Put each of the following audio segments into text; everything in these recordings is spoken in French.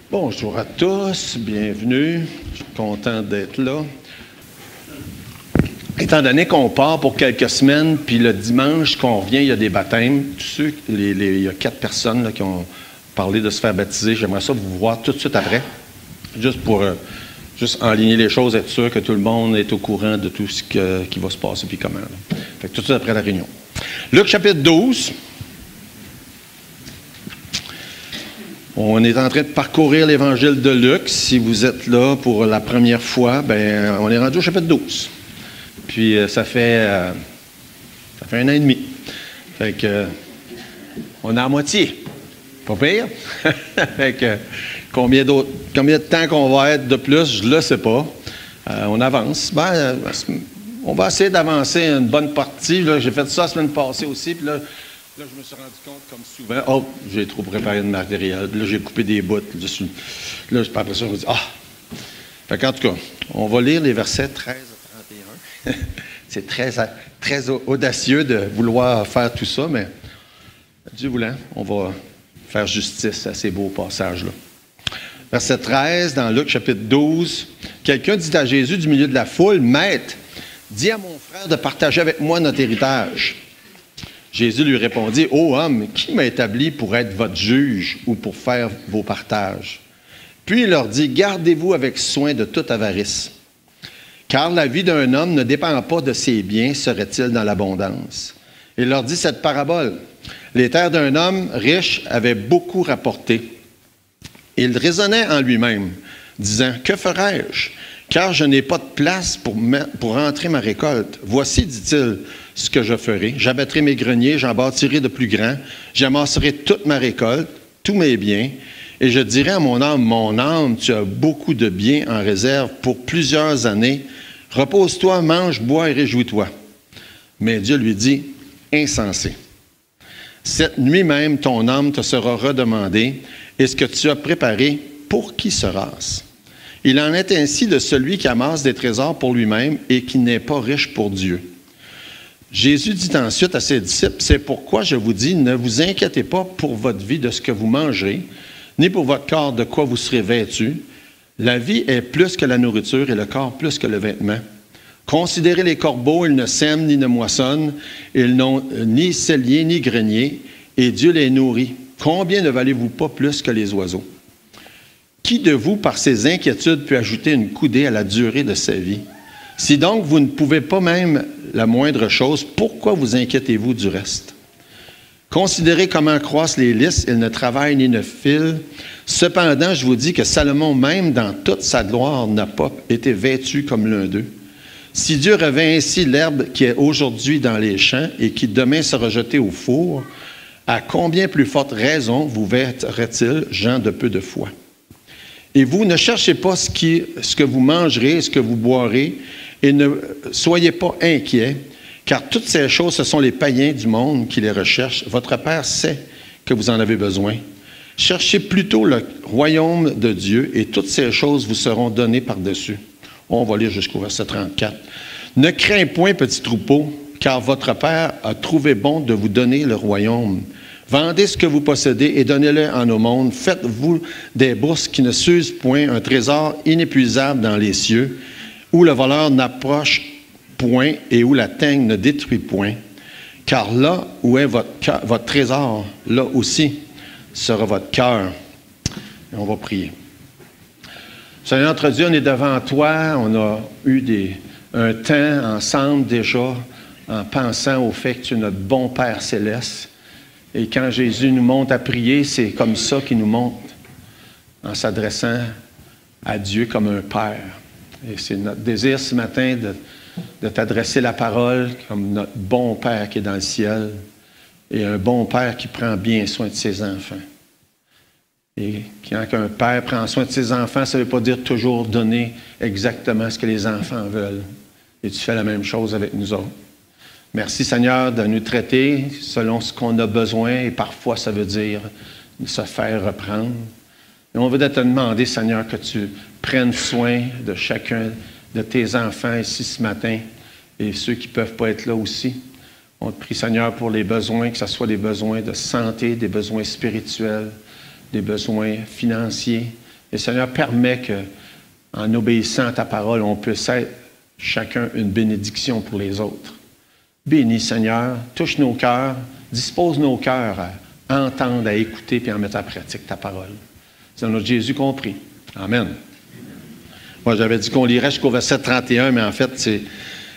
Bonjour à tous, bienvenue. Je suis content d'être là. Étant donné qu'on part pour quelques semaines, puis le dimanche qu'on revient, il y a des baptêmes. Il y a 4 personnes là, qui ont parlé de se faire baptiser. J'aimerais ça vous voir tout de suite après, juste pour enligner les choses, être sûr que tout le monde est au courant de tout ce qui va se passer, puis comment. Là. Fait que tout de suite après la réunion. Luc chapitre 12. On est en train de parcourir l'évangile de Luc. Si vous êtes là pour la première fois, on est rendu au chapitre 12. Puis ça fait 1 an et demi. Fait que on est à moitié. Pas pire. Fait que combien de temps qu'on va être de plus, je ne le sais pas. On avance. On va essayer d'avancer une bonne partie. Là, j'ai fait ça la semaine passée aussi. Puis là, je me suis rendu compte, comme souvent, j'ai trop préparé de matériel. Là, j'ai coupé des bouts. Là, après ça, je me dis, Fait qu'en tout cas, on va lire les versets 13 à 31. C'est très audacieux de vouloir faire tout ça, mais Dieu voulant, on va faire justice à ces beaux passages-là. Verset 13, dans Luc chapitre 12, quelqu'un dit à Jésus du milieu de la foule, « Maître, dis à mon frère de partager avec moi notre héritage. » Jésus lui répondit, « Ô homme, qui m'a établi pour être votre juge ou pour faire vos partages? » Puis il leur dit, « Gardez-vous avec soin de toute avarice. Car la vie d'un homme ne dépend pas de ses biens, serait-il dans l'abondance. » Il leur dit cette parabole. Les terres d'un homme riche avaient beaucoup rapporté. Il raisonnait en lui-même, disant, « Que ferai-je? Car je n'ai pas de place pour rentrer ma récolte. Voici, dit-il, ce que je ferai. J'abattrai mes greniers, j'en bâtirai de plus grands, j'amasserai toute ma récolte, tous mes biens, et je dirai à mon âme, tu as beaucoup de biens en réserve pour plusieurs années. Repose-toi, mange, bois et réjouis-toi. » Mais Dieu lui dit, « Insensé. Cette nuit même, ton âme te sera redemandée, et ce que tu as préparé, pour qui sera-ce? Il en est ainsi de celui qui amasse des trésors pour lui-même et qui n'est pas riche pour Dieu. » Jésus dit ensuite à ses disciples, « C'est pourquoi je vous dis, ne vous inquiétez pas pour votre vie de ce que vous mangerez, ni pour votre corps de quoi vous serez vêtus. La vie est plus que la nourriture et le corps plus que le vêtement. Considérez les corbeaux, ils ne sèment ni ne moissonnent, ils n'ont ni cellier ni grenier, et Dieu les nourrit. Combien ne valez-vous pas plus que les oiseaux? Qui de vous, par ses inquiétudes, peut ajouter une coudée à la durée de sa vie? Si donc vous ne pouvez pas même la moindre chose, pourquoi vous inquiétez-vous du reste? Considérez comment croissent les lys, ils ne travaillent ni ne filent. Cependant, je vous dis que Salomon, même dans toute sa gloire, n'a pas été vêtu comme l'un d'eux. Si Dieu revêt ainsi l'herbe qui est aujourd'hui dans les champs et qui demain sera jetée au four, à combien plus forte raison vous vêterait-il, gens de peu de foi? Et vous, ne cherchez pas ce que vous mangerez, ce que vous boirez, et ne soyez pas inquiets, car toutes ces choses, ce sont les païens du monde qui les recherchent. Votre Père sait que vous en avez besoin. Cherchez plutôt le royaume de Dieu, et toutes ces choses vous seront données par-dessus. On va lire jusqu'au verset 34. Ne crains point, petit troupeau, car votre Père a trouvé bon de vous donner le royaume. Vendez ce que vous possédez et donnez-le en aumône. Faites-vous des bourses qui ne s'usent point, un trésor inépuisable dans les cieux, où le voleur n'approche point et où la teigne ne détruit point. Car là où est votre trésor, là aussi sera votre cœur. Et on va prier. Seigneur notre Dieu, on est devant toi. On a eu un temps ensemble déjà en pensant au fait que tu es notre bon Père céleste. Et quand Jésus nous montre à prier, c'est comme ça qu'il nous montre en s'adressant à Dieu comme un Père. Et c'est notre désir ce matin de t'adresser la parole comme notre bon Père qui est dans le ciel et un bon Père qui prend bien soin de ses enfants. Et quand un père prend soin de ses enfants, ça ne veut pas dire toujours donner exactement ce que les enfants veulent. Et tu fais la même chose avec nous autres. Merci Seigneur de nous traiter selon ce qu'on a besoin et parfois ça veut dire se faire reprendre. Et on veut te demander Seigneur que tu prennes soin de chacun de tes enfants ici ce matin et ceux qui ne peuvent pas être là aussi. On te prie Seigneur pour les besoins, que ce soit des besoins de santé, des besoins spirituels, des besoins financiers, Et Seigneur, permet qu'en obéissant à ta parole, on puisse être chacun une bénédiction pour les autres. Bénis, Seigneur, touche nos cœurs, dispose nos cœurs à entendre, à écouter et à mettre en pratique ta parole. C'est notre Jésus compris. Amen. Moi, j'avais dit qu'on lirait jusqu'au verset 31, mais en fait,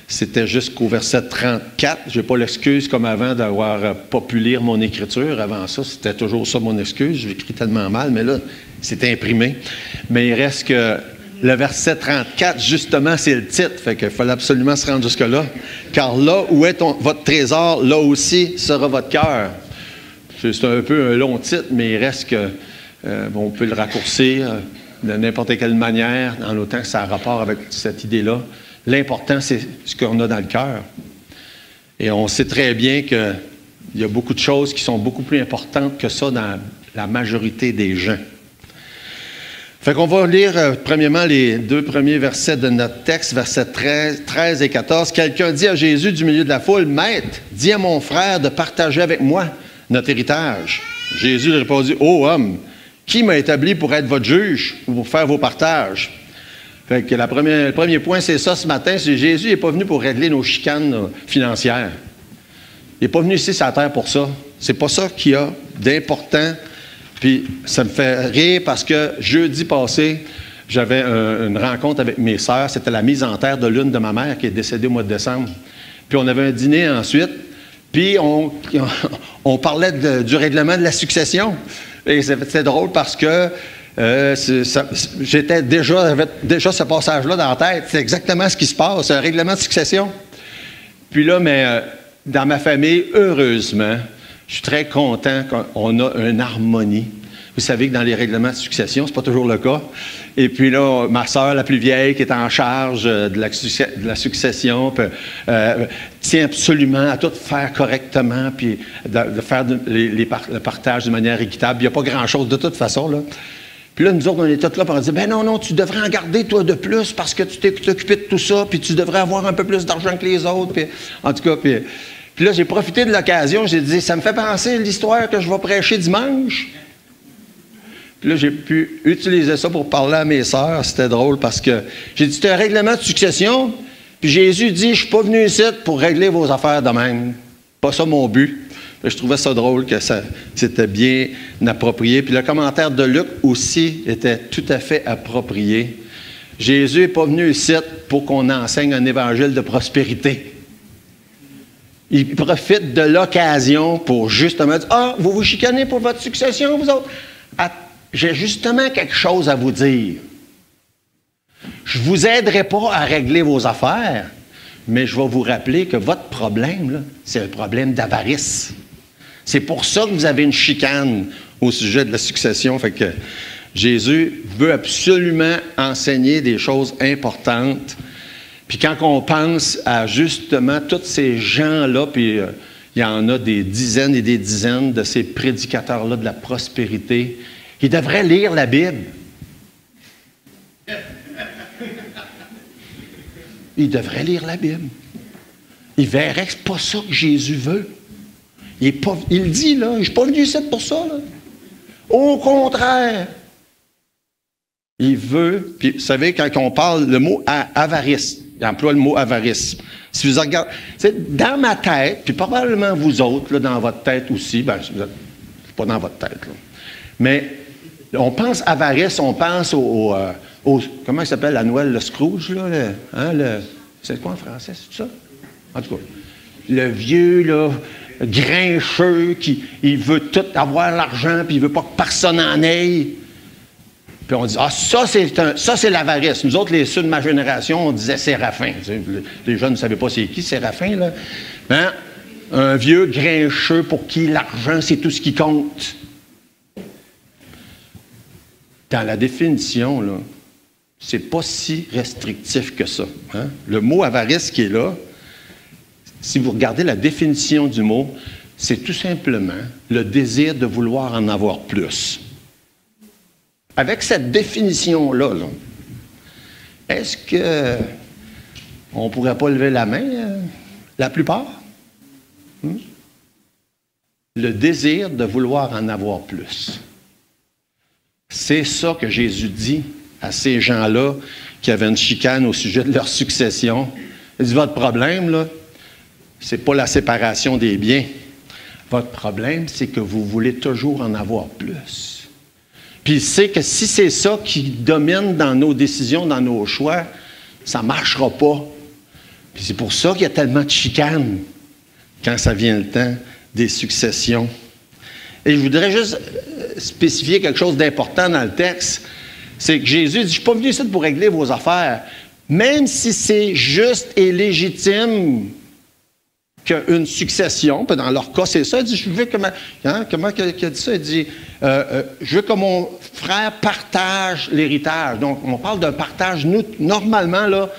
c'était jusqu'au verset 34. Je n'ai pas l'excuse comme avant d'avoir pas pu lire mon écriture. Avant ça, c'était toujours ça mon excuse. J'ai écrit tellement mal, mais là, c'est imprimé. Mais il reste que le verset 34, justement, c'est le titre. Fait qu'il fallait absolument se rendre jusque-là. Car là où est votre trésor, là aussi sera votre cœur. C'est un peu un long titre, mais il reste que on peut le raccourcir de n'importe quelle manière, en autant que ça a rapport avec cette idée-là. L'important, c'est ce qu'on a dans le cœur. Et on sait très bien qu'il y a beaucoup de choses qui sont beaucoup plus importantes que ça dans la majorité des gens. Fait qu'on va lire premièrement les 2 premiers versets de notre texte, versets 13 et 14. Quelqu'un dit à Jésus du milieu de la foule, « Maître, dis à mon frère de partager avec moi notre héritage. » Jésus lui répondit, « Ô homme, qui m'a établi pour être votre juge ou pour faire vos partages? » Fait que le premier point, c'est ça ce matin, c'est Jésus n'est pas venu pour régler nos chicanes financières. Il n'est pas venu ici sur la terre pour ça. C'est pas ça qu'il y a d'important. Puis ça me fait rire parce que jeudi passé, j'avais une rencontre avec mes sœurs. C'était la mise en terre de l'une de ma mère qui est décédée au mois de décembre. Puis on avait un dîner ensuite. Puis on parlait du règlement de la succession. Et c'était drôle parce que j'avais déjà ce passage-là dans la tête. C'est exactement ce qui se passe, c'est un règlement de succession. Puis là, mais dans ma famille, heureusement, je suis très content qu'on a une harmonie. Vous savez que dans les règlements de succession, ce n'est pas toujours le cas. Et puis là, ma sœur, la plus vieille, qui est en charge de la succession, tient absolument à tout faire correctement, puis de faire le partage de manière équitable. Il n'y a pas grand-chose de toute façon, là. Puis là, nous autres, on est tous là, puis on dit, « Ben non, tu devrais en garder, toi, de plus, parce que tu t'es occupé de tout ça, puis tu devrais avoir un peu plus d'argent que les autres. » Puis, en tout cas, puis là, j'ai profité de l'occasion, j'ai dit, ça me fait penser à l'histoire que je vais prêcher dimanche. Puis là, j'ai pu utiliser ça pour parler à mes sœurs. C'était drôle parce que j'ai dit, c'est un règlement de succession. Puis Jésus dit, je ne suis pas venu ici pour régler vos affaires de même. Pas ça mon but. Puis je trouvais ça drôle que c'était bien approprié. Puis le commentaire de Luc aussi était tout à fait approprié. Jésus n'est pas venu ici pour qu'on enseigne un évangile de prospérité. Il profite de l'occasion pour justement dire, « Ah, vous vous chicanez pour votre succession, vous autres? » J'ai justement quelque chose à vous dire. Je ne vous aiderai pas à régler vos affaires, mais je vais vous rappeler que votre problème, là, c'est un problème d'avarice. C'est pour ça que vous avez une chicane au sujet de la succession. Fait que Jésus veut absolument enseigner des choses importantes. Puis quand on pense à justement tous ces gens-là, puis il y en a des dizaines et des dizaines de ces prédicateurs-là de la prospérité, ils devraient lire la Bible. Ils devraient lire la Bible. Ils verraient que ce n'est pas ça que Jésus veut. Il dit, là, je ne suis pas venu ici pour ça. Là. Au contraire. Il veut, puis vous savez, quand on parle le mot avarice, il emploie le mot avarice. Si vous regardez, dans ma tête, puis probablement vous autres, là, dans votre tête aussi, ben, c'est pas dans votre tête, là. Mais on pense avarice, on pense au comment il s'appelle la Noël, le Scrooge, là, c'est quoi en français, c'est ça? En tout cas, le vieux, là, grincheux, il veut tout avoir l'argent, puis il veut pas que personne en ait. Puis on dit, ah, ça c'est l'avarice. Nous autres, ceux de ma génération, on disait Séraphin. Les jeunes ne savaient pas c'est qui, Séraphin, là. Hein? Un vieux grincheux pour qui l'argent, c'est tout ce qui compte. Dans la définition, là, c'est pas si restrictif que ça. Hein? Le mot avarice qui est là, si vous regardez la définition du mot, c'est tout simplement le désir de vouloir en avoir plus. Avec cette définition-là, là, est-ce qu'on ne pourrait pas lever la main, la plupart? Le désir de vouloir en avoir plus. C'est ça que Jésus dit à ces gens-là qui avaient une chicane au sujet de leur succession. Il dit, votre problème, là, c'est pas la séparation des biens. Votre problème, c'est que vous voulez toujours en avoir plus. Puis il sait que si c'est ça qui domine dans nos décisions, dans nos choix, ça ne marchera pas. Puis c'est pour ça qu'il y a tellement de chicanes quand ça vient le temps des successions. Et je voudrais juste spécifier quelque chose d'important dans le texte. C'est que Jésus dit, je ne suis pas venu ici pour régler vos affaires. Même si c'est juste et légitime qu'une succession, puis dans leur cas, c'est ça, il dit, je veux comment il a dit ça? Il dit, je veux que mon frère partage l'héritage. Donc, on parle d'un partage, normalement, là,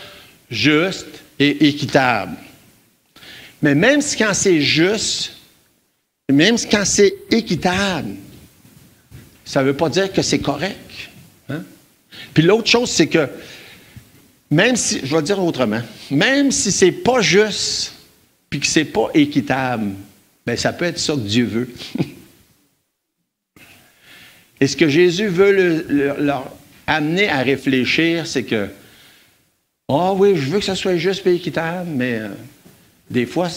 juste et équitable. Mais même si quand c'est juste, même si quand c'est équitable, ça ne veut pas dire que c'est correct. Hein? Puis l'autre chose, c'est que, même si, je vais le dire autrement, même si c'est pas juste, puis que c'est pas équitable, bien, ça peut être ça que Dieu veut. Et ce que Jésus veut leur amener à réfléchir, c'est que, ah oui, je veux que ça soit juste et équitable, mais des fois,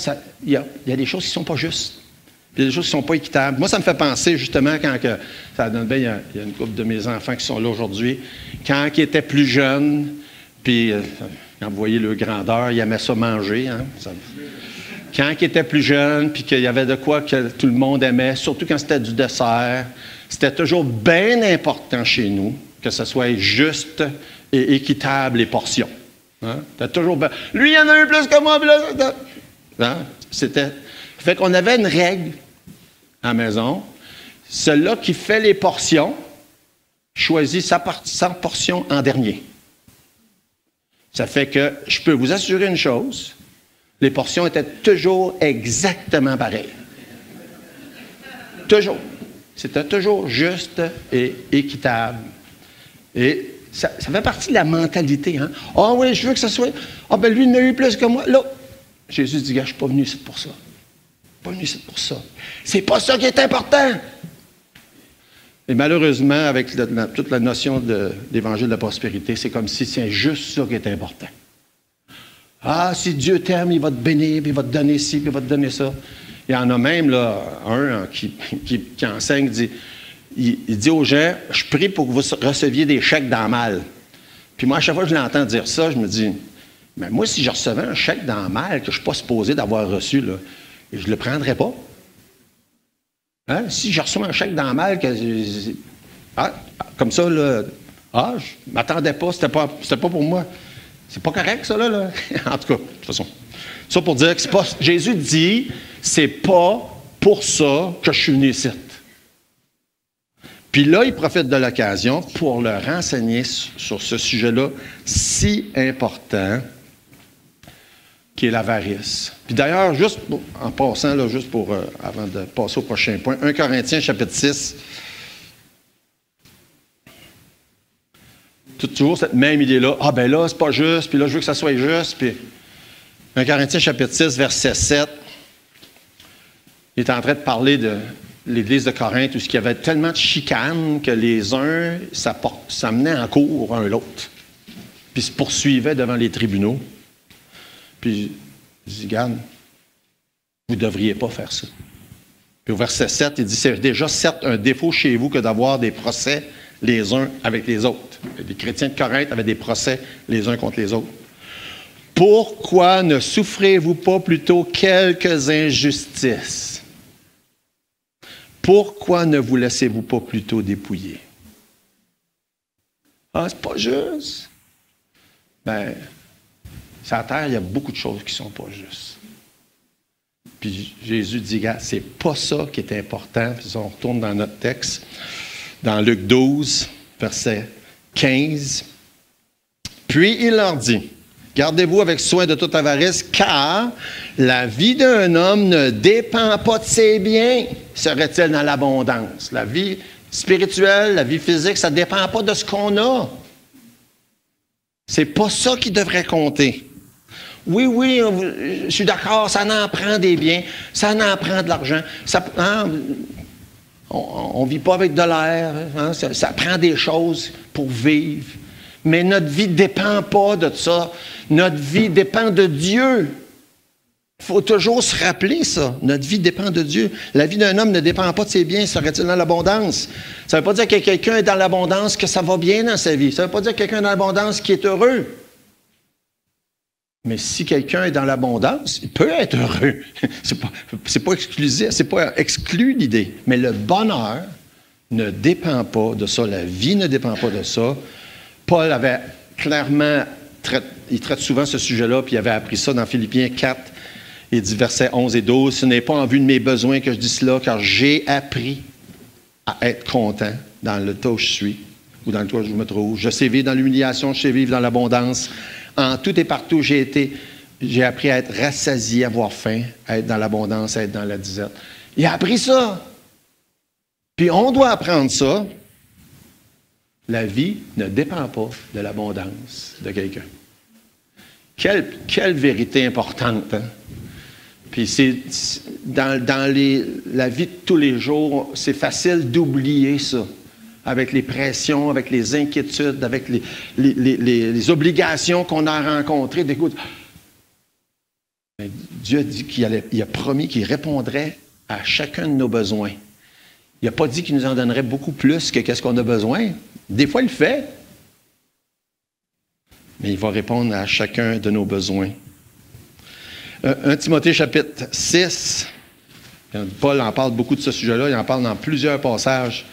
il y a des choses qui ne sont pas justes. Il y a des choses qui ne sont pas équitables. Moi, ça me fait penser, justement, quand ça donne bien, il y a une couple de mes enfants qui sont là aujourd'hui, quand ils étaient plus jeunes, puis quand vous voyez leur grandeur, ils aimaient ça manger. Hein? Quand ils étaient plus jeunes, puis qu'il y avait de quoi que tout le monde aimait, surtout quand c'était du dessert, c'était toujours bien important chez nous que ce soit juste et équitable les portions. Hein? C'était toujours bien. Lui, il y en a eu plus que moi. Hein? C'était. Fait qu'on avait une règle à la maison. Celui-là qui fait les portions choisit sa portion en dernier. Ça fait que je peux vous assurer une chose, les portions étaient toujours exactement pareilles. Toujours. C'était toujours juste et équitable. Et ça fait partie de la mentalité. Hein? Ah oui, je veux que ça soit... Ah ben lui, il en a eu plus que moi. Là, Jésus dit, gars, je ne suis pas venu ici pour ça. Je ne suis pas venu ici pour ça. C'est pas ça qui est important. Et malheureusement, avec toute la notion de l'évangile de la prospérité, c'est comme si c'est juste ça qui est important. Ah, si Dieu t'aime, il va te bénir, puis il va te donner ci, puis il va te donner ça. Il y en a même là, un qui enseigne, il dit aux gens, je prie pour que vous receviez des chèques dans le mal. Puis moi, à chaque fois que je l'entends dire ça, je me dis, mais moi, si je recevais un chèque dans le mal que je ne suis pas supposé d'avoir reçu, là, je ne le prendrais pas. Hein? Si je reçois un chèque dans le mal, comme ça, là, je ne m'attendais pas, c'était pas pour moi. C'est pas correct, ça, là. En tout cas, de toute façon. Ça pour dire que c'est pas. Jésus dit, c'est pas pour ça que je suis venu ici. Puis là, il profite de l'occasion pour leur renseigner sur ce sujet-là si important qui est l'avarice. Puis d'ailleurs, juste en passant, là, juste pour, avant de passer au prochain point, 1 Corinthiens, chapitre 6, toujours cette même idée-là. Ah ben là, c'est pas juste, puis là, je veux que ça soit juste. Puis 1 Corinthiens, chapitre 6, verset 7, il est en train de parler de l'Église de Corinthe, où il y avait tellement de chicanes que les uns, ça menait en cours un l'autre. Puis se poursuivaient devant les tribunaux. Puis, je dis, regarde, vous ne devriez pas faire ça. Puis au verset 7, il dit, c'est déjà certes un défaut chez vous que d'avoir des procès les uns avec les autres. Les chrétiens de Corinthe avaient des procès les uns contre les autres. Pourquoi ne souffrez-vous pas plutôt quelques injustices? Pourquoi ne vous laissez-vous pas plutôt dépouiller? Ah, c'est pas juste. Ben, sur la terre, il y a beaucoup de choses qui ne sont pas justes. Puis Jésus dit, gars, c'est pas ça qui est important. Puis on retourne dans notre texte, dans Luc 12, verset 15. Puis il leur dit, gardez-vous avec soin de toute avarice, car la vie d'un homme ne dépend pas de ses biens, serait-il dans l'abondance. La vie spirituelle, la vie physique, ça ne dépend pas de ce qu'on a. C'est pas ça qui devrait compter. Oui, je suis d'accord, ça en prend des biens, ça en prend de l'argent. On ne vit pas avec de l'air. Hein? Ça prend des choses pour vivre. Mais notre vie ne dépend pas de ça. Notre vie dépend de Dieu. Il faut toujours se rappeler ça. Notre vie dépend de Dieu. La vie d'un homme ne dépend pas de ses biens, serait-il dans l'abondance. Ça ne veut pas dire que quelqu'un est dans l'abondance, que ça va bien dans sa vie. Ça ne veut pas dire que quelqu'un est dans l'abondance qui est heureux. Mais si quelqu'un est dans l'abondance, il peut être heureux. C'est pas exclusif, c'est pas exclu l'idée. Mais le bonheur ne dépend pas de ça. La vie ne dépend pas de ça. Paul avait clairement, il traite souvent ce sujet-là, puis il avait appris ça dans Philippiens 4, il dit versets 11 et 12, « Ce n'est pas en vue de mes besoins que je dis cela, car j'ai appris à être content dans le tas où je suis, ou dans le tas où je me trouve. Je sais vivre dans l'humiliation, je sais vivre dans l'abondance. En tout et partout, j'ai appris à être rassasié, à avoir faim, à être dans l'abondance, à être dans la disette. » Il a appris ça. Puis on doit apprendre ça. La vie ne dépend pas de l'abondance de quelqu'un. Quelle vérité importante, hein? Puis dans la vie de tous les jours, c'est facile d'oublier ça. Avec les pressions, avec les inquiétudes, avec les obligations qu'on a rencontrées. Écoute, Dieu a dit il a promis qu'il répondrait à chacun de nos besoins. Il n'a pas dit qu'il nous en donnerait beaucoup plus que qu'est-ce qu'on a besoin. Des fois, il le fait. Mais il va répondre à chacun de nos besoins. 1 Timothée chapitre 6, Paul en parle beaucoup de ce sujet-là, il en parle dans plusieurs passages.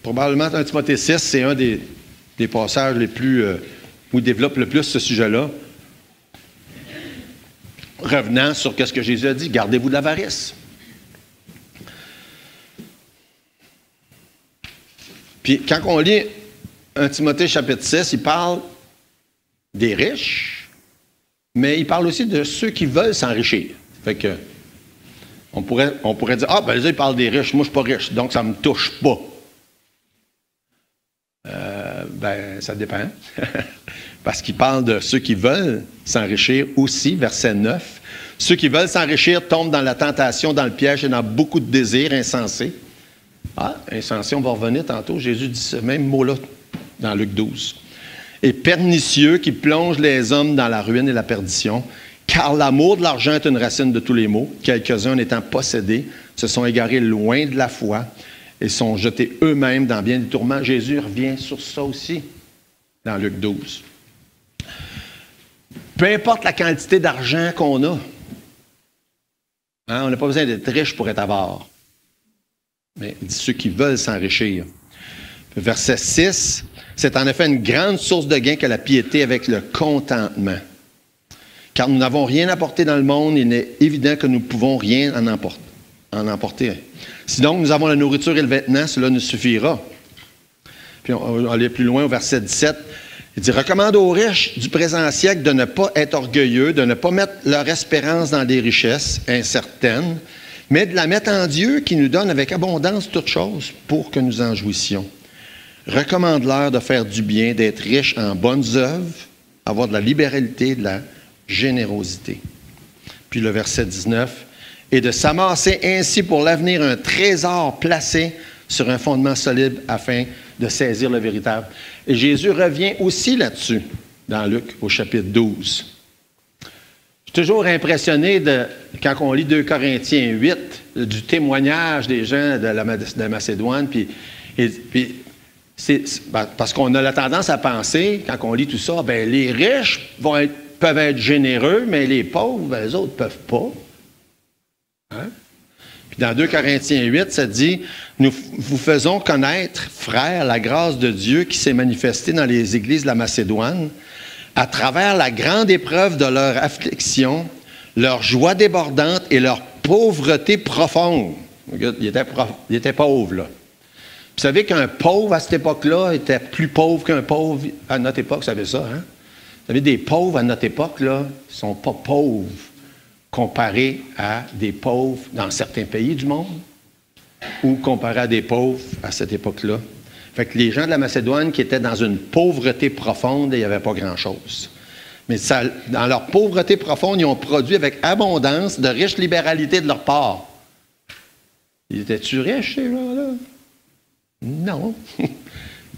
Probablement 1 Timothée 6, c'est un des passages les plus, où il développe le plus ce sujet-là. Revenant sur ce que Jésus a dit, gardez-vous de l'avarice. Puis quand on lit 1 Timothée chapitre 6, il parle des riches, mais il parle aussi de ceux qui veulent s'enrichir. Fait que, on pourrait dire, ah, ben là, il parle des riches, moi, je ne suis pas riche, donc ça ne me touche pas. Ben, ça dépend. Parce qu'il parle de ceux qui veulent s'enrichir aussi, verset 9. Ceux qui veulent s'enrichir tombent dans la tentation, dans le piège et dans beaucoup de désirs insensés. Ah, insensé, on va revenir tantôt. Jésus dit ce même mot-là dans Luc 12. Et pernicieux qui plongent les hommes dans la ruine et la perdition, car l'amour de l'argent est une racine de tous les maux. Quelques-uns, étant possédés, se sont égarés loin de la foi et sont jetés eux-mêmes dans bien des tourments. Jésus revient sur ça aussi dans Luc 12. Peu importe la quantité d'argent qu'on a, hein, on n'a pas besoin d'être riche pour être avare. Mais il dit ceux qui veulent s'enrichir. Verset 6, c'est en effet une grande source de gain que la piété avec le contentement. Car nous n'avons rien apporté dans le monde, il est évident que nous ne pouvons rien en emporter. Si donc nous avons la nourriture et le vêtement, cela nous suffira. Puis on va aller plus loin au verset 17. Il dit, recommande aux riches du présent siècle de ne pas être orgueilleux, de ne pas mettre leur espérance dans des richesses incertaines, mais de la mettre en Dieu qui nous donne avec abondance toutes choses pour que nous en jouissions. Recommande-leur de faire du bien, d'être riches en bonnes œuvres, avoir de la libéralité, de la générosité. Puis le verset 19, et de s'amasser ainsi pour l'avenir un trésor placé sur un fondement solide afin de saisir le véritable. Et Jésus revient aussi là-dessus dans Luc au chapitre 12. Je suis toujours impressionné quand on lit 2 Corinthiens 8, du témoignage des gens de la Macédoine, parce qu'on a la tendance à penser, quand on lit tout ça, ben les riches peuvent être généreux, mais les pauvres, ben, les autres ne peuvent pas. Hein? Puis dans 2 Corinthiens 8, ça dit, nous vous faisons connaître, frères, la grâce de Dieu qui s'est manifestée dans les églises de la Macédoine, à travers la grande épreuve de leur affliction, leur joie débordante et leur pauvreté profonde. Il était pauvre, là. Vous savez qu'un pauvre à cette époque-là était plus pauvre qu'un pauvre à notre époque, vous savez ça, hein? Vous savez, des pauvres à notre époque, là, ne sont pas pauvres comparés à des pauvres dans certains pays du monde ou comparés à des pauvres à cette époque-là. Fait que les gens de la Macédoine qui étaient dans une pauvreté profonde, il n'y avait pas grand-chose. Mais dans leur pauvreté profonde, ils ont produit avec abondance de riches libéralités de leur part. Il était-tu riche, ces gens-là? Non.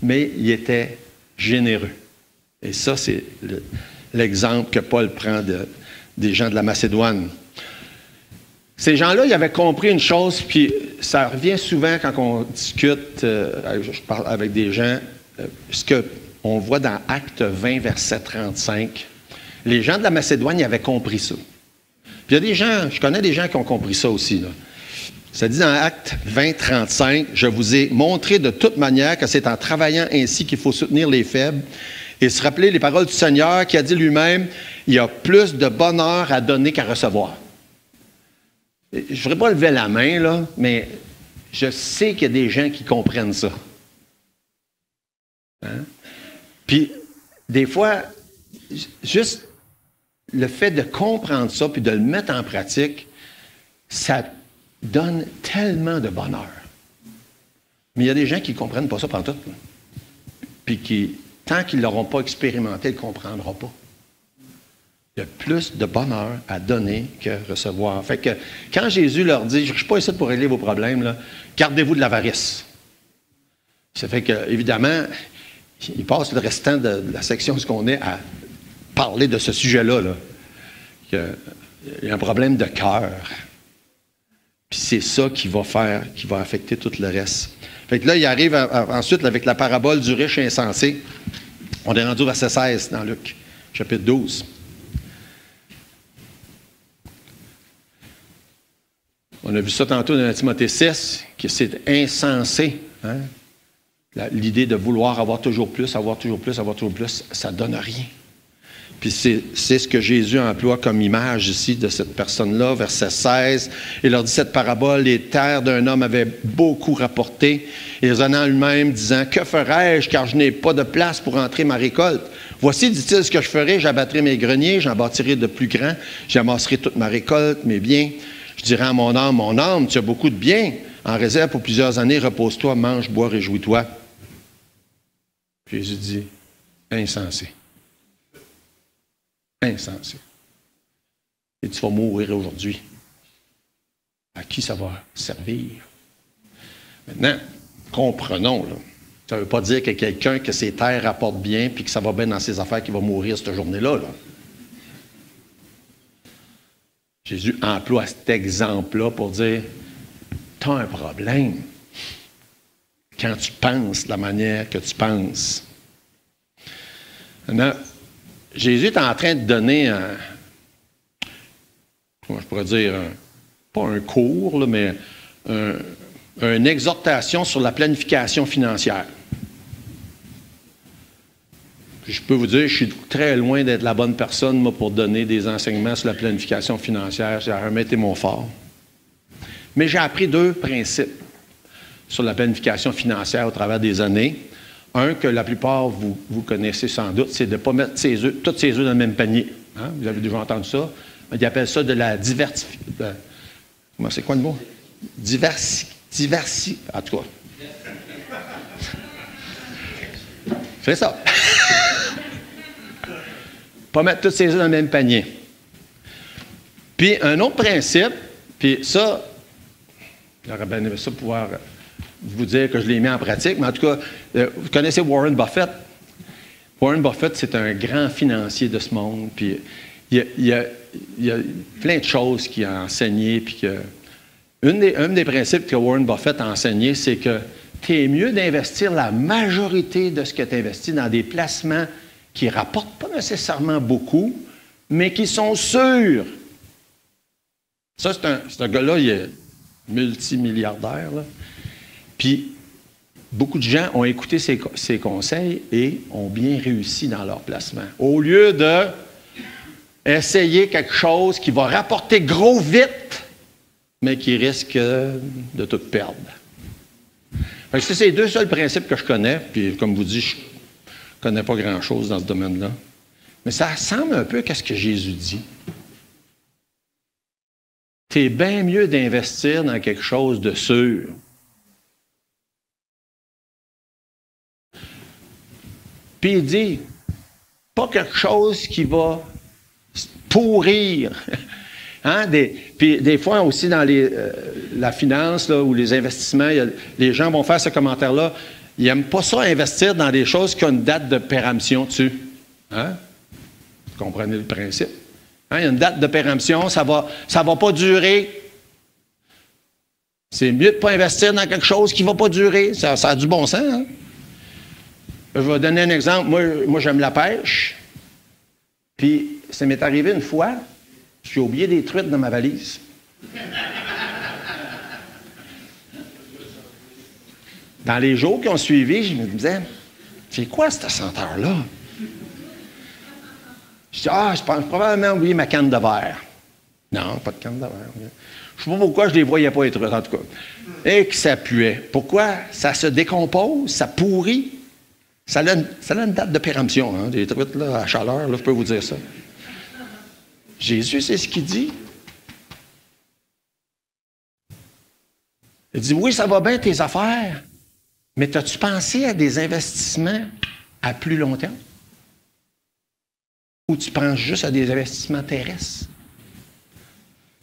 Mais il était généreux. Et ça, c'est l'exemple que Paul prend des gens de la Macédoine. Ces gens-là, ils avaient compris une chose, puis ça revient souvent quand on discute, je parle avec des gens, ce qu'on voit dans Actes 20, verset 35. Les gens de la Macédoine, ils avaient compris ça. Puis il y a des gens, je connais des gens qui ont compris ça aussi, là. Ça dit dans Actes 20, 35, « Je vous ai montré de toute manière que c'est en travaillant ainsi qu'il faut soutenir les faibles et se rappeler les paroles du Seigneur qui a dit lui-même, il y a plus de bonheur à donner qu'à recevoir. » Je ne voudrais pas lever la main, là, mais je sais qu'il y a des gens qui comprennent ça. Hein? Puis, des fois, juste le fait de comprendre ça puis de le mettre en pratique, ça donne tellement de bonheur. Mais il y a des gens qui ne comprennent pas ça pantoute. Puis qui, tant qu'ils ne l'auront pas expérimenté, ils ne comprendront pas. Il y a plus de bonheur à donner que recevoir. Fait que quand Jésus leur dit, je ne suis pas ici pour régler vos problèmes, là, gardez-vous de l'avarice. Ça fait que, évidemment, il passe le restant de la section de ce qu'on est à parler de ce sujet-là. Là. Il y a un problème de cœur. Puis c'est ça qui va affecter tout le reste. Fait que là, il arrive ensuite avec la parabole du riche insensé. On est rendu au verset 16 dans Luc, chapitre 12. On a vu ça tantôt dans Timothée 6, que c'est insensé. Hein? L'idée de vouloir avoir toujours plus, ça ne donne rien. Puis c'est ce que Jésus emploie comme image ici de cette personne-là, verset 16. Il leur dit cette parabole, les terres d'un homme avaient beaucoup rapporté, et raisonnant lui-même, disant, que ferai-je, car je n'ai pas de place pour entrer ma récolte? Voici, dit-il, ce que je ferai, j'abattrai mes greniers, j'en bâtirai de plus grands, j'amasserai toute ma récolte, mes biens. Je dirai à mon âme, tu as beaucoup de biens, en réserve pour plusieurs années, repose-toi, mange, bois, réjouis-toi. Jésus dit, insensé. Insensé. Et tu vas mourir aujourd'hui. À qui ça va servir? Maintenant, comprenons, là. Ça ne veut pas dire que quelqu'un que ses terres rapportent bien puis que ça va bien dans ses affaires qui va mourir cette journée-là. Là. Jésus emploie cet exemple-là pour dire, tu as un problème quand tu penses de la manière que tu penses. Maintenant, Jésus est en train de donner comment je pourrais dire, pas un cours, là, mais une exhortation sur la planification financière. Puis je peux vous dire, je suis très loin d'être la bonne personne, moi, pour donner des enseignements sur la planification financière. J'ai jamais été mon fort. Mais j'ai appris 2 principes sur la planification financière au travers des années. Un que la plupart vous connaissez sans doute, c'est de ne pas mettre tous ses œufs dans le même panier. Hein? Vous avez déjà entendu ça. Ils appellent ça de la diversification. C'est quoi le mot? En tout cas. C'est ça. Pas mettre tous ses œufs dans le même panier. Puis un autre principe, puis ça, j'aurais bien aimé ça pouvoir vous dire que je l'ai mis en pratique, mais en tout cas, vous connaissez Warren Buffett. Warren Buffett, c'est un grand financier de ce monde, puis il y a plein de choses qu'il a enseignées, puis que un des principes que Warren Buffett a enseigné, c'est que tu es mieux d'investir la majorité de ce que tu investis dans des placements qui ne rapportent pas nécessairement beaucoup, mais qui sont sûrs. Ça, c'est un gars-là, il est multimilliardaire, là. Puis, beaucoup de gens ont écouté ses conseils et ont bien réussi dans leur placement. Au lieu de essayer quelque chose qui va rapporter gros vite, mais qui risque de tout perdre. Fait que c'est les 2 seuls principes que je connais, puis comme vous dites, je ne connais pas grand-chose dans ce domaine-là. Mais ça ressemble un peu à ce que Jésus dit. C'est bien mieux d'investir dans quelque chose de sûr. Puis il dit, pas quelque chose qui va pourrir, Hein? Puis des fois aussi dans la finance là, ou les investissements, les gens vont faire ce commentaire-là. Ils n'aiment pas ça investir dans des choses qui ont une date de péremption dessus. Hein? Vous comprenez le principe? Hein? Il y a une date de péremption, ça va pas durer. C'est mieux de ne pas investir dans quelque chose qui ne va pas durer. Ça a du bon sens. Hein? Je vais donner un exemple. Moi j'aime la pêche. Puis, ça m'est arrivé une fois, j'ai oublié des truites dans ma valise. Dans les jours qui ont suivi, je me disais, c'est quoi cette senteur-là? Je dis, je pense probablement oublié ma canne de verre. Non, pas de canne de verre. Je ne sais pas pourquoi je ne les voyais pas, les truites, en tout cas. Et que ça puait. Pourquoi? Ça se décompose, ça pourrit. Ça a une date de péremption, hein, des truites là, à chaleur, là, je peux vous dire ça. Jésus, c'est ce qu'il dit. Il dit, oui, ça va bien tes affaires, mais as-tu pensé à des investissements à plus long terme? Ou tu penses juste à des investissements terrestres?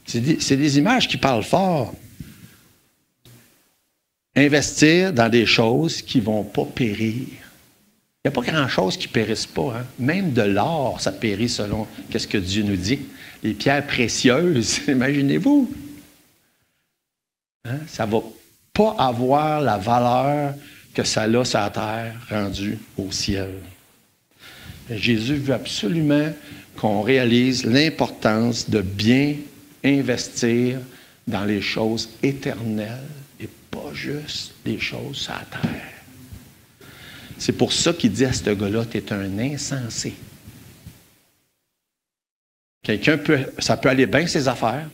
C'est des images qui parlent fort. Investir dans des choses qui ne vont pas périr. Il n'y a pas grand-chose qui ne périsse pas. Hein? Même de l'or, ça périt selon ce que Dieu nous dit. Les pierres précieuses, imaginez-vous. Hein? Ça ne va pas avoir la valeur que ça a sur la terre rendue au ciel. Et Jésus veut absolument qu'on réalise l'importance de bien investir dans les choses éternelles et pas juste les choses sur la terre. C'est pour ça qu'il dit à ce gars-là, tu es un insensé. Ça peut aller bien ses affaires,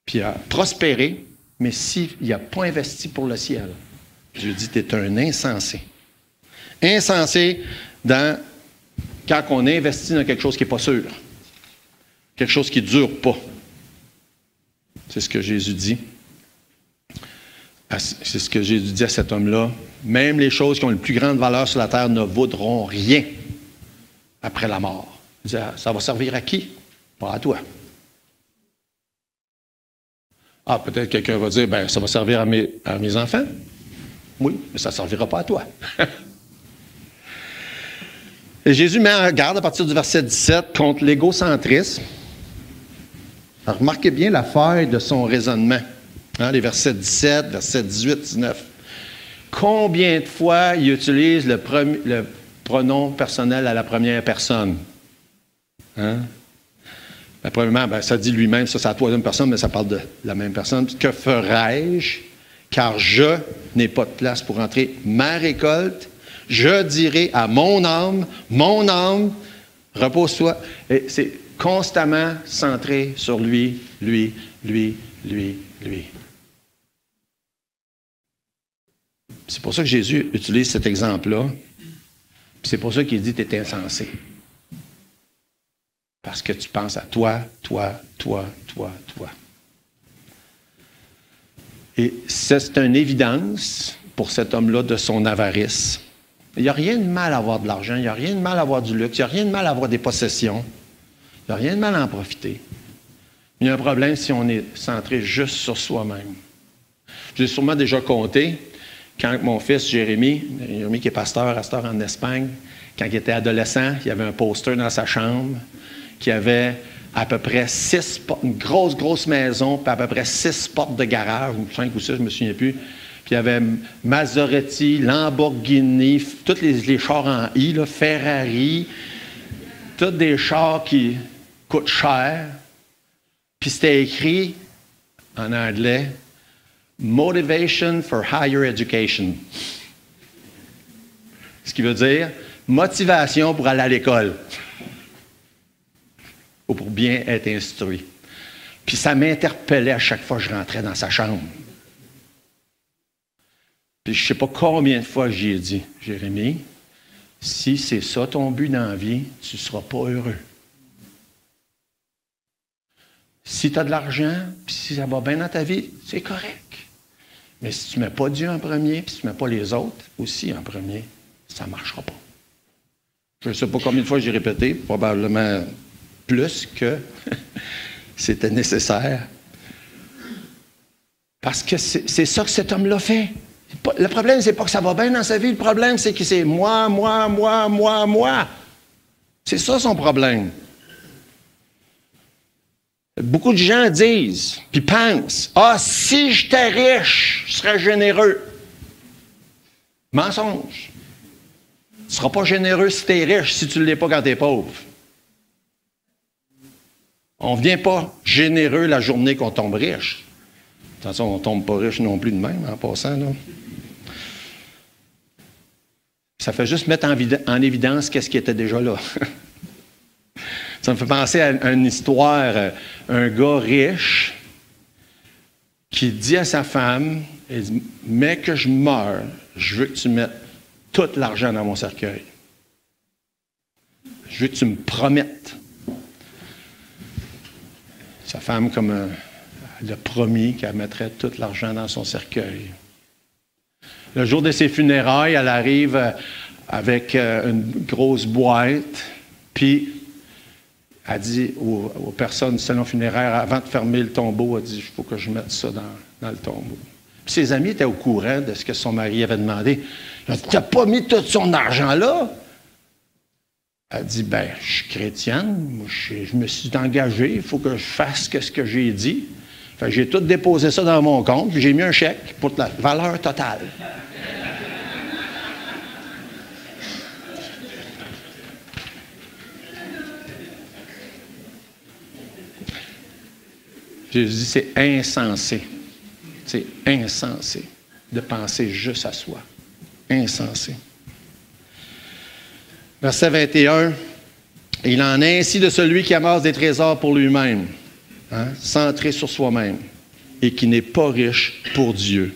puis prospérer, mais s'il n'a pas investi pour le ciel, je lui dis, tu es un insensé. Insensé quand on investit dans quelque chose qui n'est pas sûr, quelque chose qui ne dure pas. C'est ce que Jésus dit. C'est ce que Jésus dit à cet homme-là. Même les choses qui ont une plus grande valeur sur la terre ne vaudront rien après la mort. Il dit, ça va servir à qui? Pas à toi. Peut-être quelqu'un va dire, ça va servir à mes enfants. Oui, mais ça ne servira pas à toi. Et Jésus met en garde à partir du verset 17 contre l'égocentrisme. Alors, remarquez bien la faille de son raisonnement. Hein, les versets 17, versets 18, 19. Combien de fois il utilise le pronom personnel à la première personne? Hein? Premièrement, ça dit lui-même, ça c'est la troisième personne, mais ça parle de la même personne. Que ferai-je? Car je n'ai pas de place pour entrer ma récolte. Je dirai à mon âme, repose-toi. Et c'est constamment centré sur lui. C'est pour ça que Jésus utilise cet exemple-là. Puis c'est pour ça qu'il dit que tu es insensé. Parce que tu penses à toi. Et c'est une évidence pour cet homme-là de son avarice. Il n'y a rien de mal à avoir de l'argent, il n'y a rien de mal à avoir du luxe, il n'y a rien de mal à avoir des possessions. Il n'y a rien de mal à en profiter. Il y a un problème si on est centré juste sur soi-même. J'ai sûrement déjà compté, quand mon fils Jérémy qui est pasteur en Espagne, quand il était adolescent, il y avait un poster dans sa chambre qui avait à peu près 6 portes, une grosse maison, puis à peu près 6 portes de garage, ou 5 ou 6, je ne me souviens plus. Puis il y avait Maserati, Lamborghini, tous les chars en I, là, Ferrari, tous des chars qui coûtent cher. Puis c'était écrit en anglais, Motivation for Higher Education. Ce qui veut dire motivation pour aller à l'école. Ou pour bien être instruit. Puis ça m'interpellait à chaque fois que je rentrais dans sa chambre. Puis je ne sais pas combien de fois j'y ai dit, Jérémy, si c'est ça ton but dans la vie, tu ne seras pas heureux. Si tu as de l'argent, puis si ça va bien dans ta vie, c'est correct. Mais si tu ne mets pas Dieu en premier, puis si tu ne mets pas les autres aussi en premier, ça ne marchera pas. Je ne sais pas combien de fois j'ai répété, probablement plus que C'était nécessaire. Parce que c'est ça que cet homme-là fait. Le problème, c'est pas que ça va bien dans sa vie. Le problème, c'est que c'est moi. C'est ça son problème. Beaucoup de gens disent, puis pensent, « Ah, si j'étais riche, je serais généreux. » Mensonge. Tu ne seras pas généreux si tu es riche, si tu ne l'es pas quand tu es pauvre. On ne vient pas généreux la journée qu'on tombe riche. Attention, on ne tombe pas riche non plus de même, en passant, là. Ça fait juste mettre en évidence qu'est-ce qui était déjà là. Ça me fait penser à une histoire, un gars riche qui dit à sa femme, il dit, « Mais que je meure, je veux que tu mettes tout l'argent dans mon cercueil. Je veux que tu me promettes. » Sa femme, comme elle a promis qu'elle mettrait tout l'argent dans son cercueil. Le jour de ses funérailles, elle arrive avec une grosse boîte, puis elle dit aux personnes du salon funéraire, avant de fermer le tombeau, elle dit, il faut que je mette ça dans le tombeau. Puis ses amis étaient au courant de ce que son mari avait demandé. Ils ont dit, tu n'as pas mis tout son argent là? Elle dit, ben, je suis chrétienne, moi, je me suis engagé, il faut que je fasse ce que j'ai dit. Fait que j'ai tout déposé ça dans mon compte, puis j'ai mis un chèque pour la valeur totale. Jésus dit, c'est insensé. C'est insensé de penser juste à soi. Insensé. Verset 21. Il en est ainsi de celui qui amasse des trésors pour lui-même, centré sur soi-même, et qui n'est pas riche pour Dieu.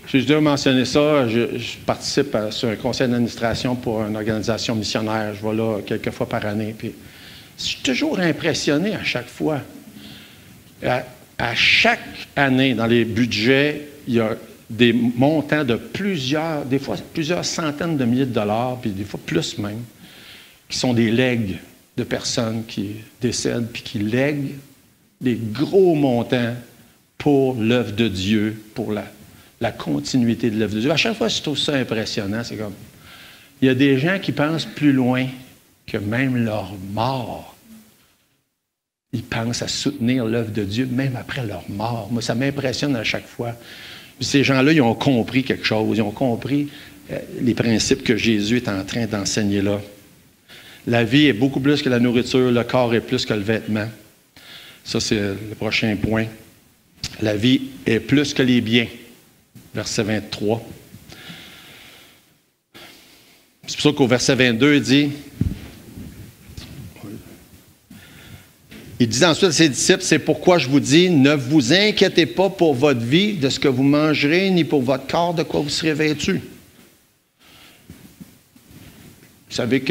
J'ai déjà mentionné ça. Je participe sur un conseil d'administration pour une organisation missionnaire. Je vais là quelques fois par année. Puis, je suis toujours impressionné à chaque fois. À chaque année, dans les budgets, il y a des montants de des fois plusieurs centaines de milliers de dollars, puis des fois plus même, qui sont des legs de personnes qui décèdent, puis qui lèguent des gros montants pour l'œuvre de Dieu, pour la continuité de l'œuvre de Dieu. À chaque fois, je trouve ça impressionnant. C'est comme, il y a des gens qui pensent plus loin que même leur mort. Ils pensent à soutenir l'œuvre de Dieu, même après leur mort. Moi, ça m'impressionne à chaque fois. Puis ces gens-là, ils ont compris quelque chose. Ils ont compris les principes que Jésus est en train d'enseigner là. La vie est beaucoup plus que la nourriture. Le corps est plus que le vêtement. Ça, c'est le prochain point. La vie est plus que les biens. Verset 23. C'est pour ça qu'au verset 22, il dit ensuite à ses disciples, c'est pourquoi je vous dis, ne vous inquiétez pas pour votre vie, de ce que vous mangerez, ni pour votre corps, de quoi vous serez vêtus. Vous savez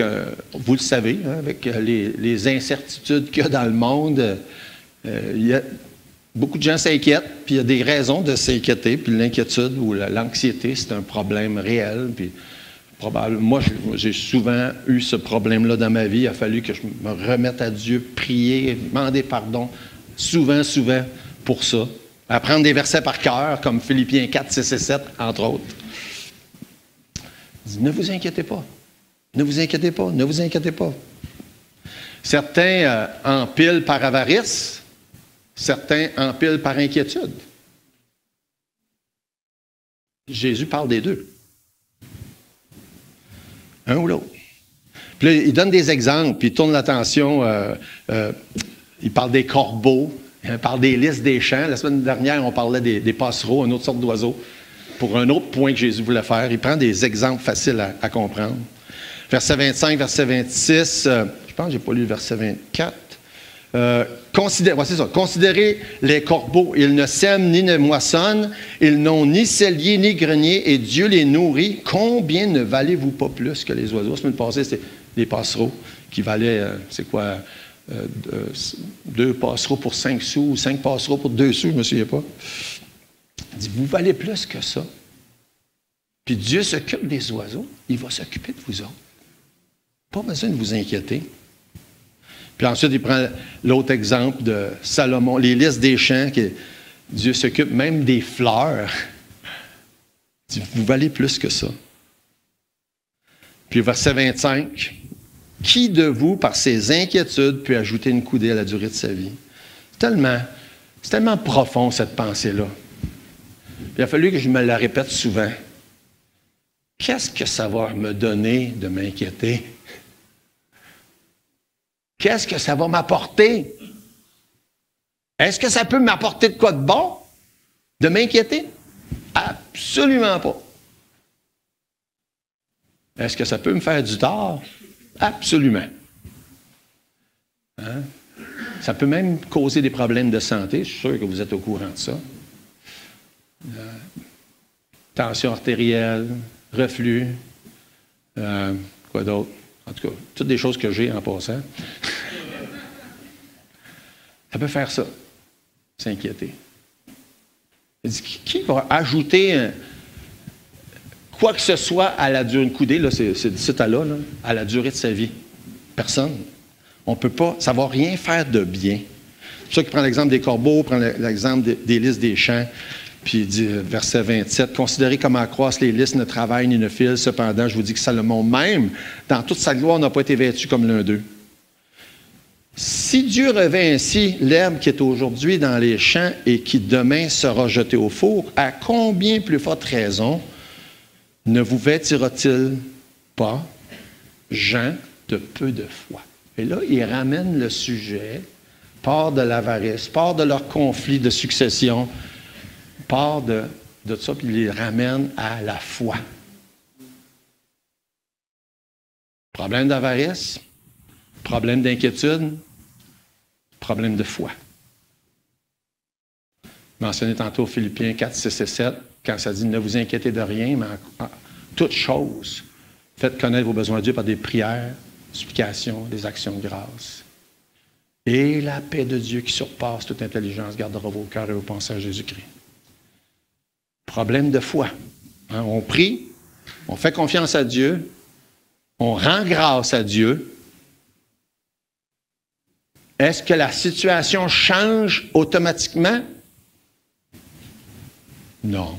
vous le savez, avec les incertitudes qu'il y a dans le monde, beaucoup de gens s'inquiètent, puis il y a des raisons de s'inquiéter, puis l'inquiétude ou l'anxiété, c'est un problème réel, puis moi, j'ai souvent eu ce problème-là dans ma vie. Il a fallu que je me remette à Dieu, prier, demander pardon, souvent, pour ça. Apprendre des versets par cœur, comme Philippiens 4, 6 et 7, entre autres. Il dit, ne vous inquiétez pas. Ne vous inquiétez pas. Ne vous inquiétez pas. Certains empilent par avarice, certains empilent par inquiétude. Jésus parle des deux. Un ou l'autre. Puis là, il donne des exemples, puis il tourne l'attention. Il parle des corbeaux, il parle des lys des champs. La semaine dernière, on parlait des passereaux, une autre sorte d'oiseaux, pour un autre point que Jésus voulait faire. Il prend des exemples faciles à comprendre. Verset 25, verset 26, je pense que je n'ai pas lu le verset 24. Considérez les corbeaux, ils ne sèment ni ne moissonnent, ils n'ont ni cellier ni grenier, et Dieu les nourrit. Combien ne valez-vous pas plus que les oiseaux? La semaine passée, c'était des passereaux qui valaient, 2 passereaux pour 5 sous, ou 5 passereaux pour 2 sous, je ne me souviens pas. Il dit, vous valez plus que ça. Puis Dieu s'occupe des oiseaux, il va s'occuper de vous autres. Pas besoin de vous inquiéter. Puis ensuite, il prend l'autre exemple de Salomon, les lys des champs, que Dieu s'occupe même des fleurs. Il dit, vous valez plus que ça. Puis verset 25, qui de vous, par ses inquiétudes, peut ajouter une coudée à la durée de sa vie? C'est tellement profond, cette pensée-là. Il a fallu que je me la répète souvent. Qu'est-ce que ça va me donner de m'inquiéter? Qu'est-ce que ça va m'apporter? Est-ce que ça peut m'apporter de quoi de bon? De m'inquiéter? Absolument pas. Est-ce que ça peut me faire du tort? Absolument. Hein? Ça peut même causer des problèmes de santé. Je suis sûr que vous êtes au courant de ça. Tension artérielle, reflux, quoi d'autre? En tout cas, toutes des choses que j'ai en passant. Ça peut faire ça, s'inquiéter. Il dit, qui va ajouter quoi que ce soit à la durée, une coudée, là, c'est d'ici à là, à la durée de sa vie? Personne. On ne peut pas, ça ne va rien faire de bien. C'est pour ça qu'il prend l'exemple des corbeaux, prend l'exemple des lys des champs, puis il dit, verset 27, « Considérez comment accroissent les lys ne travaillent ni ne filent, cependant, je vous dis que Salomon même, dans toute sa gloire, n'a pas été vêtu comme l'un d'eux. » Si Dieu revêt ainsi l'herbe qui est aujourd'hui dans les champs et qui demain sera jetée au four, à combien plus forte raison ne vous vêtira-t-il pas, gens de peu de foi? Et là, il ramène le sujet, part de l'avarice, part de leur conflit de succession, part de ça, puis il les ramène à la foi. Problème d'avarice, problème d'inquiétude, problème de foi. Mentionné tantôt Philippiens 4, 6 et 7, quand ça dit « Ne vous inquiétez de rien, mais en toute chose, faites connaître vos besoins à Dieu par des prières, supplications, des actions de grâce. Et la paix de Dieu qui surpasse toute intelligence gardera vos cœurs et vos pensées à Jésus-Christ. » Problème de foi. Hein, on prie, on fait confiance à Dieu, on rend grâce à Dieu. Est-ce que la situation change automatiquement? Non.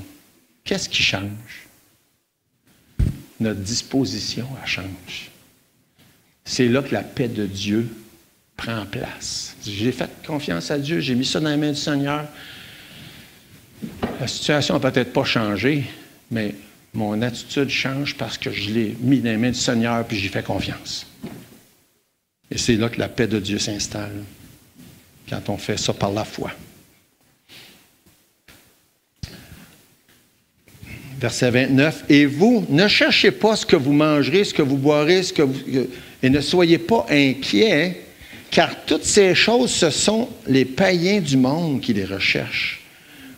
Qu'est-ce qui change? Notre disposition, elle change. C'est là que la paix de Dieu prend place. J'ai fait confiance à Dieu, j'ai mis ça dans les mains du Seigneur. La situation n'a peut-être pas changé, mais mon attitude change parce que je l'ai mis dans les mains du Seigneur puis j'y fais confiance. Et c'est là que la paix de Dieu s'installe, quand on fait ça par la foi. Verset 29, « Et vous, ne cherchez pas ce que vous mangerez, ce que vous boirez, et ne soyez pas inquiets, car toutes ces choses, ce sont les païens du monde qui les recherchent.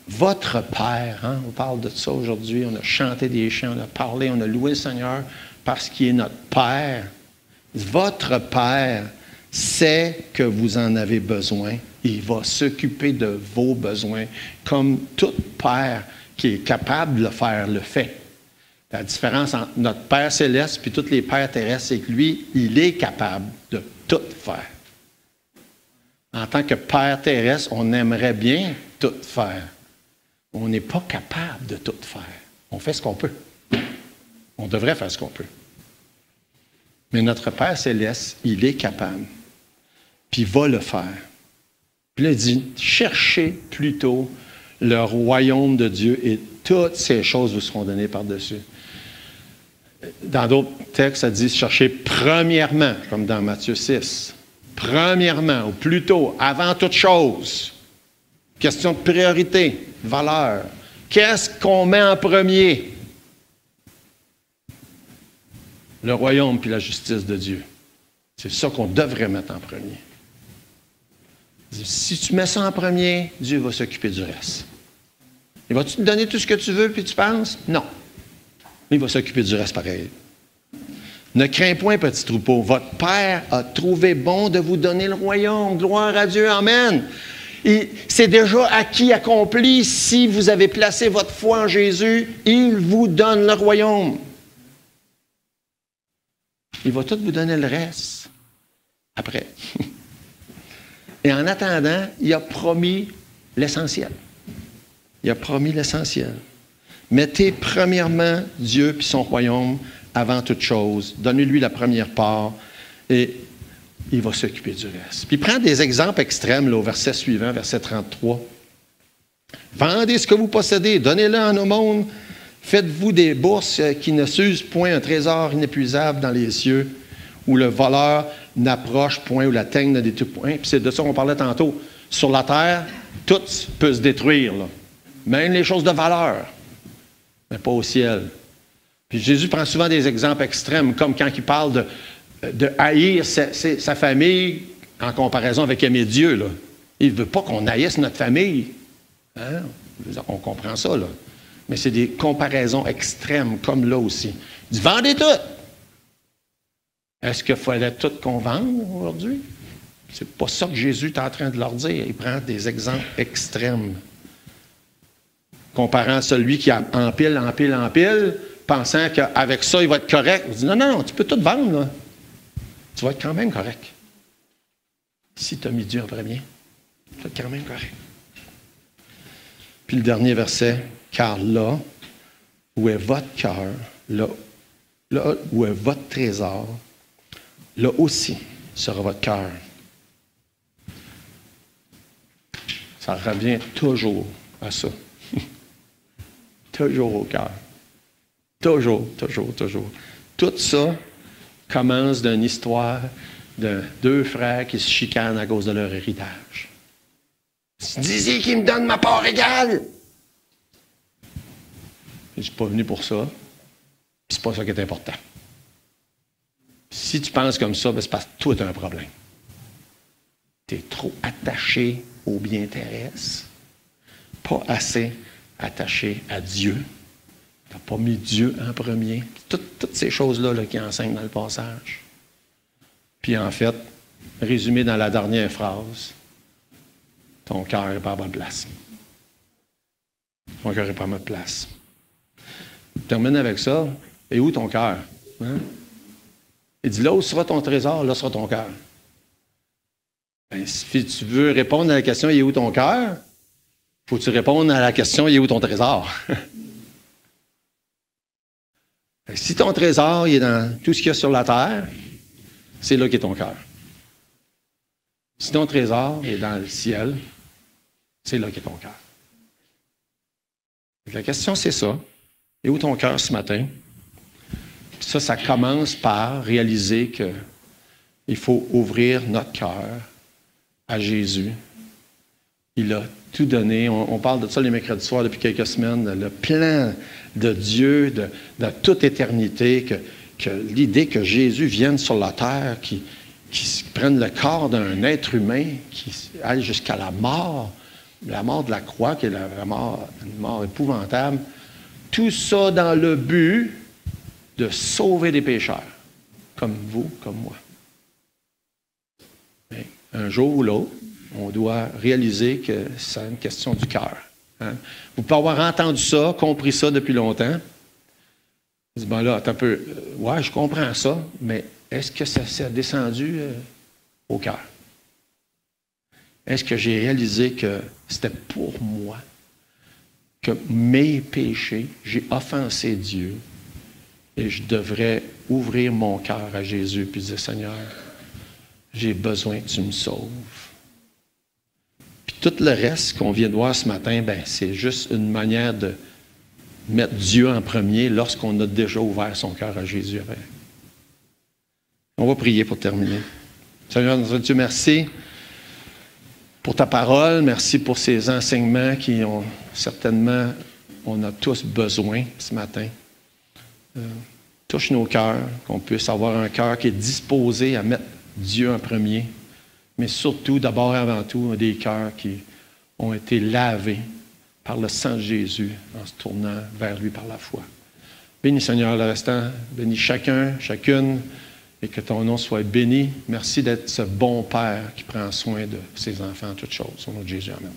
Votre Père, hein, on parle de ça aujourd'hui, on a chanté des chants, on a parlé, on a loué le Seigneur parce qu'il est notre Père. Votre Père sait que vous en avez besoin. Il va s'occuper de vos besoins comme tout Père qui est capable de le faire, le fait. La différence entre notre Père céleste et tous les pères terrestres, c'est que lui, il est capable de tout faire. En tant que Père terrestre, on aimerait bien tout faire. On n'est pas capable de tout faire. On fait ce qu'on peut. On devrait faire ce qu'on peut. Mais notre Père céleste, il est capable. Puis il va le faire. Puis là, il dit, cherchez plutôt le royaume de Dieu et toutes ces choses vous seront données par-dessus. Dans d'autres textes, ça dit cherchez premièrement, comme dans Matthieu 6. Premièrement, ou plutôt, avant toute chose. Question de priorité, valeur. Qu'est-ce qu'on met en premier? Le royaume puis la justice de Dieu. C'est ça qu'on devrait mettre en premier. Si tu mets ça en premier, Dieu va s'occuper du reste. Il va-tu te donner tout ce que tu veux puis tu penses? Non. Il va s'occuper du reste pareil. Ne crains point, petit troupeau. Votre Père a trouvé bon de vous donner le royaume. Gloire à Dieu. Amen. C'est déjà acquis, accompli. Si vous avez placé votre foi en Jésus, il vous donne le royaume. Il va tout vous donner le reste. Après. Et en attendant, il a promis l'essentiel. Il a promis l'essentiel. Mettez premièrement Dieu et son royaume avant toute chose. Donnez-lui la première part et il va s'occuper du reste. Puis il prend des exemples extrêmes là, au verset suivant, verset 33. Vendez ce que vous possédez, donnez-le en aumône. Faites-vous des bourses qui ne s'usent point, un trésor inépuisable dans les cieux, où le voleur n'approche point, où la teigne ne détruit point. Puis c'est de ça qu'on parlait tantôt. Sur la terre, tout peut se détruire, là. Même les choses de valeur, mais pas au ciel. Puis Jésus prend souvent des exemples extrêmes, comme quand il parle de haïr sa famille en comparaison avec aimer Dieu, là. Il ne veut pas qu'on haïsse notre famille. Hein? On comprend ça, là. Mais c'est des comparaisons extrêmes, comme là aussi. Il dit, vendez tout! Est-ce qu'il fallait tout qu'on vende aujourd'hui? C'est pas ça que Jésus est en train de leur dire. Il prend des exemples extrêmes. Comparant celui qui a empile, pensant qu'avec ça, il va être correct. Il dit, non, tu peux tout vendre, là. Tu vas être quand même correct. Si tu as mis Dieu en premier, tu vas être quand même correct. Puis le dernier verset, car là où est votre cœur, là où est votre trésor, là aussi sera votre cœur. Ça revient toujours à ça. Toujours au cœur. Toujours. Tout ça commence d'une histoire de deux frères qui se chicanent à cause de leur héritage. Disiez qu'il me donne ma part égale. Je ne suis pas venu pour ça. C'est pas ça qui est important. Si tu penses comme ça, c'est parce que toi, tu as un problème. Tu es trop attaché au bien terrestre, pas assez attaché à Dieu. Tu n'as pas mis Dieu en premier. Toutes ces choses-là là, qui enseignent dans le passage. Puis en fait, résumé dans la dernière phrase, ton cœur n'est pas à bonne place. Ton cœur n'est pas à bonne place. Je termine avec ça. Et où ton cœur? Hein? Il dit, là où sera ton trésor, là sera ton cœur. Ben, si tu veux répondre à la question, il est où ton cœur? Faut que tu répondes à la question, il est où ton trésor? Si ton trésor il est dans tout ce qu'il y a sur la terre, c'est là qu'est ton cœur. Si ton trésor est dans le ciel, c'est là qu'est ton cœur. La question, c'est ça. Et où ton cœur ce matin? Ça commence par réaliser qu'il faut ouvrir notre cœur à Jésus. Il a tout donné. On parle de ça les mercredis soirs depuis quelques semaines. Le plan de Dieu de toute éternité, que l'idée que Jésus vienne sur la terre, qui prenne le corps d'un être humain, qui aille jusqu'à la mort de la croix, qui est une mort épouvantable. Tout ça dans le but de sauver des pécheurs, comme vous, comme moi. Mais un jour ou l'autre, on doit réaliser que c'est une question du cœur. Hein? Vous pouvez avoir entendu ça, compris ça depuis longtemps. Vous dites, bon là, attends un peu, ouais, je comprends ça, mais est-ce que ça s'est descendu au cœur? Est-ce que j'ai réalisé que c'était pour moi, que mes péchés, j'ai offensé Dieu, et je devrais ouvrir mon cœur à Jésus puis dire, Seigneur, j'ai besoin que tu me sauves. Puis tout le reste qu'on vient de voir ce matin, c'est juste une manière de mettre Dieu en premier lorsqu'on a déjà ouvert son cœur à Jésus. On va prier pour terminer. Seigneur notre Dieu, merci pour ta parole. Merci pour ces enseignements qui ont certainement, on a tous besoin ce matin. Touche nos cœurs, qu'on puisse avoir un cœur qui est disposé à mettre Dieu en premier, mais surtout, d'abord et avant tout, des cœurs qui ont été lavés par le sang de Jésus en se tournant vers lui par la foi. Bénis Seigneur le restant, bénis chacun, chacune, et que ton nom soit béni. Merci d'être ce bon Père qui prend soin de ses enfants en toutes choses. Au nom de Jésus, amen.